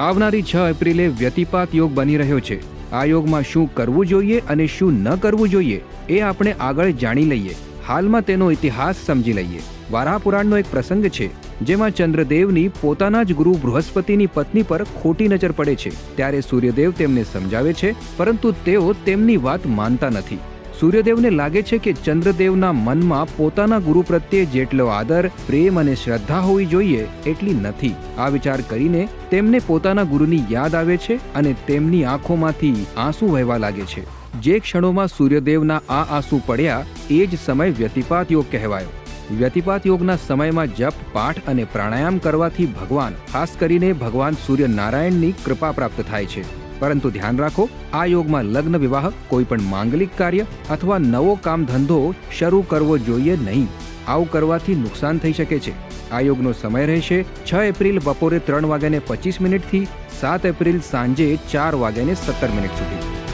આવનારી 6 એપ્રિલે વ્યતિપાત યોગ બની રહ્યો છે. આ યોગમાં શું કરવું જોઈએ અને શું ન કરવું જોઈએ એ આપણે આગળ જાણી લઈએ. હાલમાં તેનો ઇતિહાસ સમજી લઈએ. વારાહ પુરાણનો એક પ્રસંગ છે જેમાં ચંદ્રદેવની પોતાના જ ગુરુ બૃહસ્પતિની પત્ની પર ખોટી નજર પડે છે. ત્યારે સૂર્યદેવ તેમને સમજાવે છે, પરંતુ તેઓ તેમની વાત માનતા નથી. સૂર્યદેવને લાગે છે કે ચંદ્રદેવના મનમાં પોતાના ગુરુ પ્રત્યે જેટલો આદર, પ્રેમ અને શ્રદ્ધા હોવી જોઈએ એટલી નથી. આ વિચાર કરીને તેમને પોતાના ગુરુની યાદ આવે છે અને તેમની આંખોમાંથી આંસુ વહેવા લાગે છે. જે ક્ષણોમાં સૂર્યદેવના આ આંસુ પડ્યા એ જ સમય વ્યતિપાત યોગ કહેવાયો. વ્યતિપાત યોગના સમયમાં જપ, પાઠ અને પ્રાણાયામ કરવાથી ભગવાન, ખાસ કરીને ભગવાન સૂર્યનારાયણની કૃપા પ્રાપ્ત થાય છે. પરંતુ ધ્યાન રાખો, આ યોગમાં લગ્ન, વિવાહ, કોઈ પણ માંગલિક કાર્ય અથવા નવો કામ ધંધો શરૂ કરવો જોઈએ નહીં. આવું કરવાથી નુકસાન થઈ શકે છે. આ યોગનો સમય રહેશે 6 એપ્રિલ બપોરે 3:25 થી 7 એપ્રિલ સાંજે 4:17 સુધી.